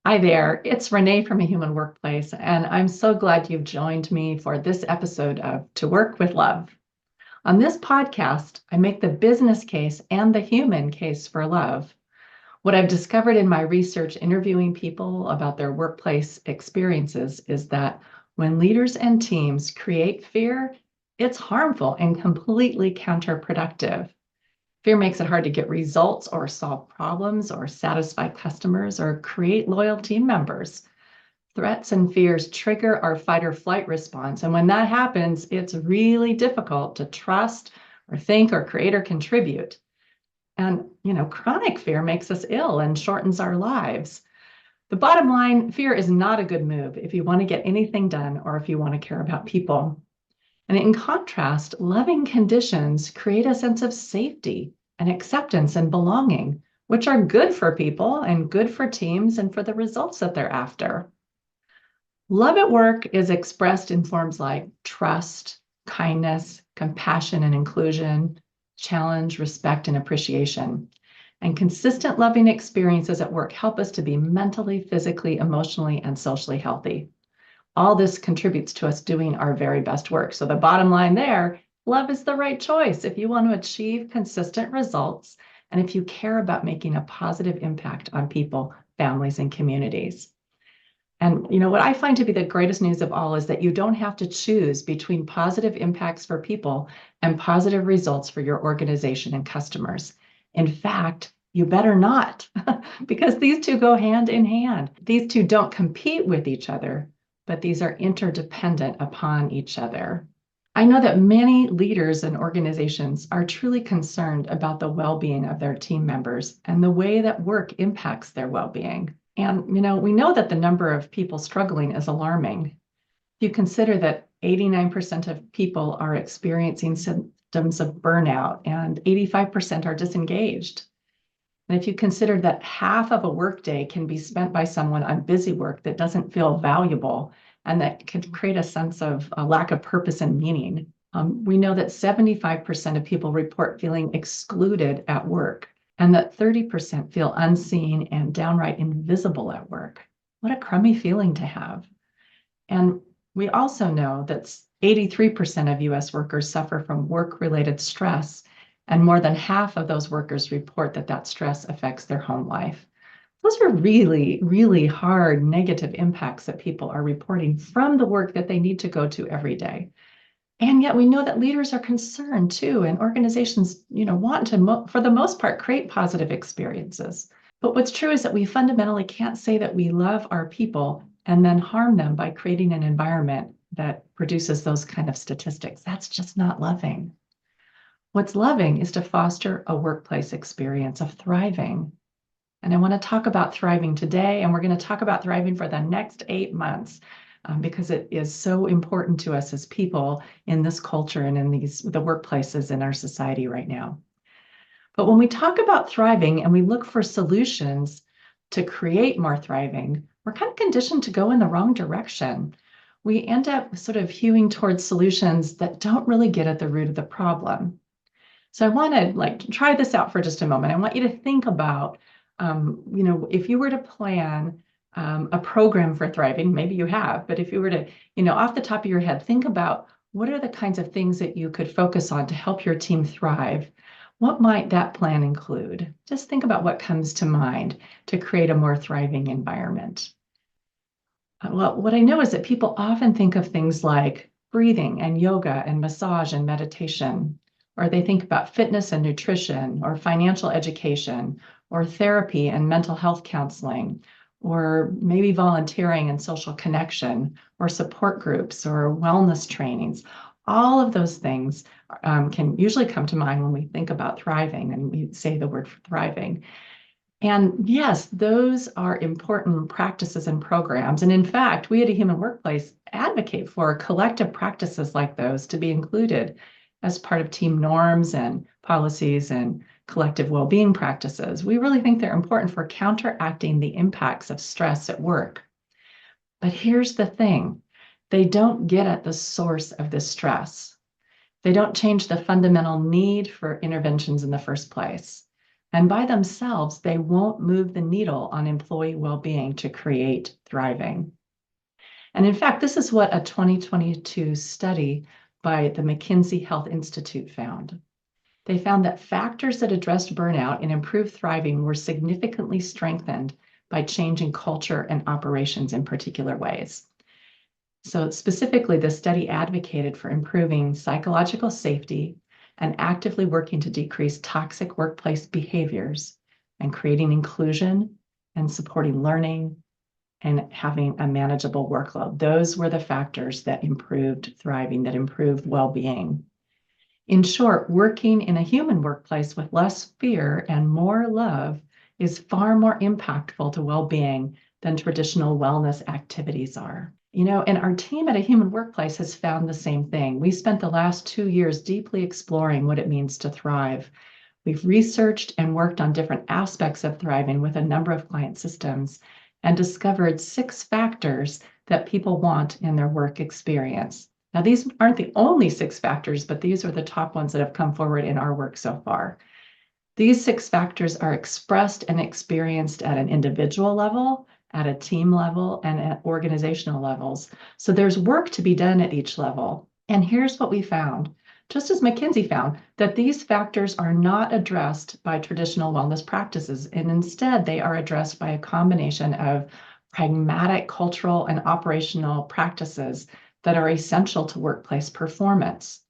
Hi there, it's Renee from A Human Workplace, and I'm so glad you've joined me for this episode of To Work with Love. On this podcast, I make the business case and the human case for love. What I've discovered in my research interviewing people about their workplace experiences is that when leaders and teams create fear, it's harmful and completely counterproductive. Fear makes it hard to get results or solve problems or satisfy customers or create loyal team members. Threats and fears trigger our fight or flight response. And when that happens, it's really difficult to trust or think or create or contribute. And, chronic fear makes us ill and shortens our lives. The bottom line, fear is not a good move if you want to get anything done or if you want to care about people. And in contrast, loving conditions create a sense of safety and acceptance and belonging, which are good for people and good for teams and for the results that they're after. Love at work is expressed in forms like trust, kindness, compassion and inclusion, challenge, respect, and appreciation. And consistent loving experiences at work help us to be mentally, physically, emotionally, and socially healthy. All this contributes to us doing our very best work. So the bottom line there, love is the right choice if you want to achieve consistent results and if you care about making a positive impact on people, families, and communities. And what I find to be the greatest news of all is that you don't have to choose between positive impacts for people and positive results for your organization and customers. In fact, you better not, because these two go hand in hand. These two don't compete with each other, but these are interdependent upon each other. I know that many leaders and organizations are truly concerned about the well-being of their team members and the way that work impacts their well-being. And, we know that the number of people struggling is alarming. If you consider that 89% of people are experiencing symptoms of burnout and 85% are disengaged. And if you consider that half of a workday can be spent by someone on busy work that doesn't feel valuable and that can create a sense of a lack of purpose and meaning, we know that 75% of people report feeling excluded at work and that 30% feel unseen and downright invisible at work. What a crummy feeling to have. And we also know that 83% of US workers suffer from work-related stress, and more than half of those workers report that stress affects their home life. Those are really, really hard negative impacts that people are reporting from the work that they need to go to every day. And yet we know that leaders are concerned too, and organizations, want to, for the most part, create positive experiences. But what's true is that we fundamentally can't say that we love our people and then harm them by creating an environment that produces those kind of statistics. That's just not loving. What's loving is to foster a workplace experience of thriving. And I want to talk about thriving today, and we're going to talk about thriving for the next 8 months because it is so important to us as people in this culture and in the workplaces in our society right now. But when we talk about thriving and we look for solutions to create more thriving, we're kind of conditioned to go in the wrong direction. We end up sort of hewing towards solutions that don't really get at the root of the problem. So I want to try this out for just a moment. I want you to think about, if you were to plan a program for thriving, maybe you have, but if you were to, off the top of your head, think about what are the kinds of things that you could focus on to help your team thrive. What might that plan include? Just think about what comes to mind to create a more thriving environment. Well, what I know is that people often think of things like breathing and yoga and massage and meditation, or they think about fitness and nutrition, or financial education, or therapy and mental health counseling, or maybe volunteering and social connection, or support groups, or wellness trainings. All of those things can usually come to mind when we think about thriving and we say the word thriving. And yes, those are important practices and programs. And in fact, we at A Human Workplace advocate for collective practices like those to be included as part of team norms and policies and collective well-being practices. We really think they're important for counteracting the impacts of stress at work. But here's the thing, they don't get at the source of this stress. They don't change the fundamental need for interventions in the first place. And by themselves, they won't move the needle on employee well-being to create thriving. And in fact, this is what a 2022 study by the McKinsey Health Institute found. They found that factors that addressed burnout and improved thriving were significantly strengthened by changing culture and operations in particular ways. So specifically, the study advocated for improving psychological safety and actively working to decrease toxic workplace behaviors and creating inclusion and supporting learning and having a manageable workload. Those were the factors that improved thriving, that improved well-being. In short, working in a human workplace with less fear and more love is far more impactful to well-being than traditional wellness activities are. And our team at a human workplace has found the same thing. We spent the last 2 years deeply exploring what it means to thrive. We've researched and worked on different aspects of thriving with a number of client systems and discovered 6 factors that people want in their work experience. Now, these aren't the only 6 factors, but these are the top ones that have come forward in our work so far. These 6 factors are expressed and experienced at an individual level, at a team level, and at organizational levels. So there's work to be done at each level. And here's what we found. Just as McKinsey found, that these factors are not addressed by traditional wellness practices, and instead they are addressed by a combination of pragmatic cultural and operational practices that are essential to workplace performance.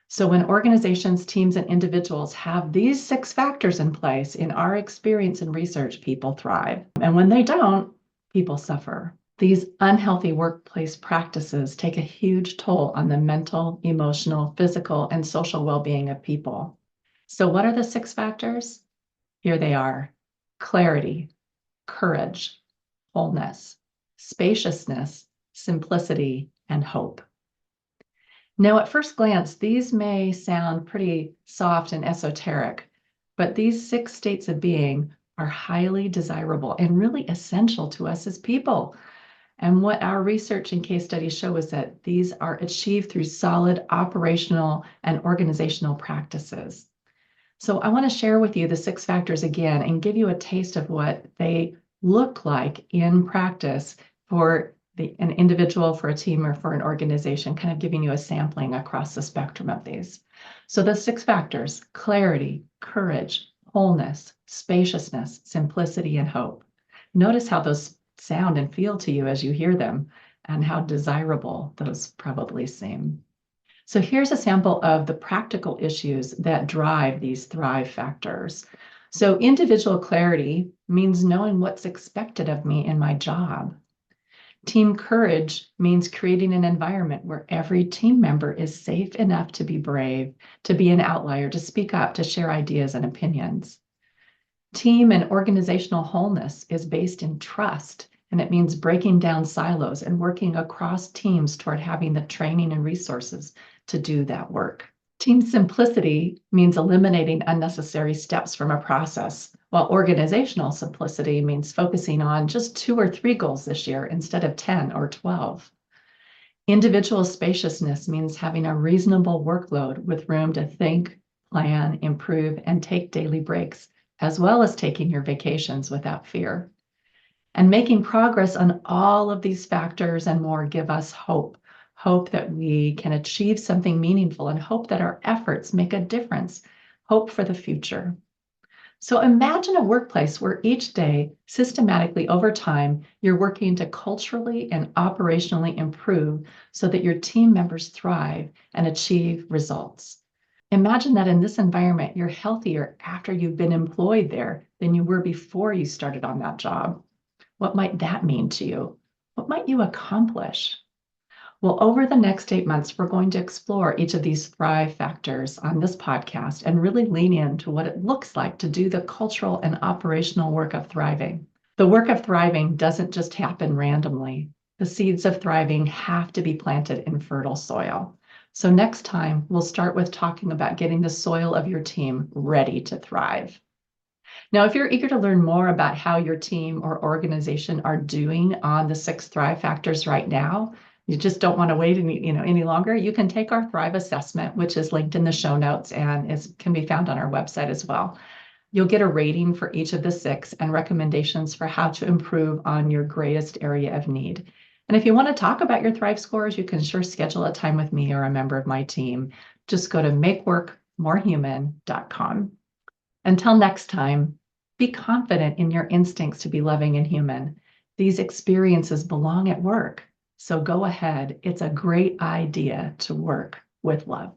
So when organizations, teams, and individuals have these 6 factors in place, in our experience and research, people thrive. And when they don't, people suffer. These unhealthy workplace practices take a huge toll on the mental, emotional, physical, and social well-being of people. So what are the 6 factors? Here they are: clarity, courage, wholeness, spaciousness, simplicity, and hope. Now, at first glance, these may sound pretty soft and esoteric, but these 6 states of being are highly desirable and really essential to us as people. And what our research and case studies show is that these are achieved through solid operational and organizational practices. So I want to share with you the 6 factors again and give you a taste of what they look like in practice for an individual, for a team, or for an organization, kind of giving you a sampling across the spectrum of these. So the 6 factors: clarity, courage, wholeness, spaciousness, simplicity, and hope. Notice how those sound and feel to you as you hear them, and how desirable those probably seem. So here's a sample of the practical issues that drive these thrive factors. So individual clarity means knowing what's expected of me in my job. Team courage means creating an environment where every team member is safe enough to be brave, to be an outlier, to speak up, to share ideas and opinions. Team and organizational wholeness is based in trust, and it means breaking down silos and working across teams toward having the training and resources to do that work. Team simplicity means eliminating unnecessary steps from a process, while organizational simplicity means focusing on just 2 or 3 goals this year instead of 10 or 12. Individual spaciousness means having a reasonable workload with room to think, plan, improve, and take daily breaks, as well as taking your vacations without fear. And making progress on all of these factors and more give us hope. Hope that we can achieve something meaningful, and hope that our efforts make a difference. Hope for the future. So imagine a workplace where each day, systematically over time, you're working to culturally and operationally improve so that your team members thrive and achieve results. Imagine that in this environment, you're healthier after you've been employed there than you were before you started on that job. What might that mean to you? What might you accomplish? Well, over the next 8 months, we're going to explore each of these thrive factors on this podcast and really lean into what it looks like to do the cultural and operational work of thriving. The work of thriving doesn't just happen randomly. The seeds of thriving have to be planted in fertile soil. So next time, we'll start with talking about getting the soil of your team ready to thrive. Now, if you're eager to learn more about how your team or organization are doing on the 6 thrive factors right now, you just don't want to wait any longer, you can take our Thrive assessment, which is linked in the show notes and can be found on our website as well. You'll get a rating for each of the 6 and recommendations for how to improve on your greatest area of need. And if you want to talk about your Thrive scores, you can sure schedule a time with me or a member of my team. Just go to makeworkmorehuman.com. Until next time, be confident in your instincts to be loving and human. These experiences belong at work. So go ahead. It's a great idea to work with love.